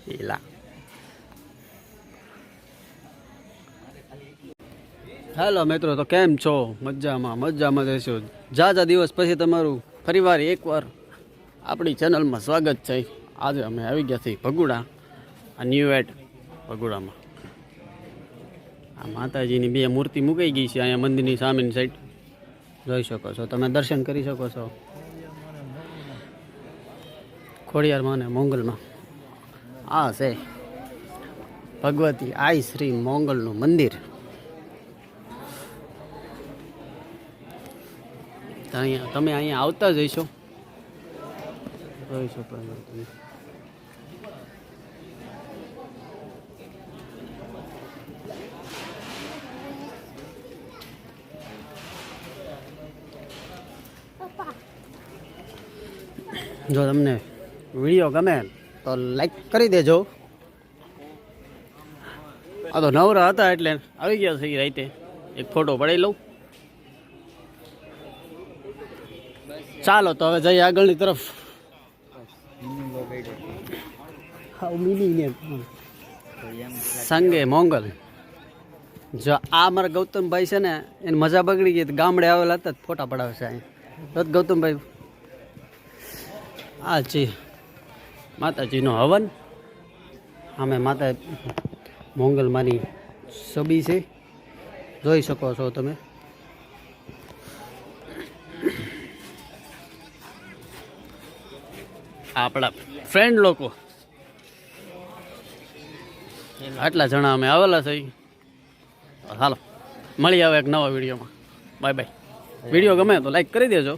એલા હેલો મિત્રો, તો કેમ છો? મજામાં રહેશો. જા દિવસ પછી તમારું ફરીવાર એકવાર આપણી ચેનલમાં સ્વાગત છે. આજે અમે આવી ગયા છીએ ભગુડા, આ ન્યૂ એડ ભગુડામાં. આ માતાજીની બે મૂર્તિ મુકાઈ ગઈ છે અહીંયા મંદિરની સામેની સાઈડ. જોઈ શકો છો, તમે દર્શન કરી શકો છો. ખોડિયારમાં અને મોંગલમાં આ છે ભગવતી આઈ શ્રી મોંગલનું મંદિર. તમે અહીંયા આવતા જઈશો, જોઈ શકો તમે. જો તમને વિડીયો ગમે તો લાઈક કરી દેજો. આ તો નવરા હતા એટલે આવી ગયા છે રાતે. એક ફોટો પડાવી લઉં. ચાલો તો હવે જઈએ આગળની તરફ. સંગે મોંગલ. જો આ મારા ગૌતમભાઈ છે ને, એની મજા બગડી ગઈ. ગામડે આવેલા હતા ફોટા પડાવે છે અહીંયા. ગૌતમભાઈ આ છે માતાજીનો હવન. અમે માતા મોંગલમાંની છબી છે, જોઈ શકો છો તમે. આપણા ફ્રેન્ડ લોકો આટલા જણા અમે આવેલા છે. હાલો મળી આવે એક નવા વિડીયોમાં. Bye bye. વિડીયો ગમે તો લાઈક કરી દેજો.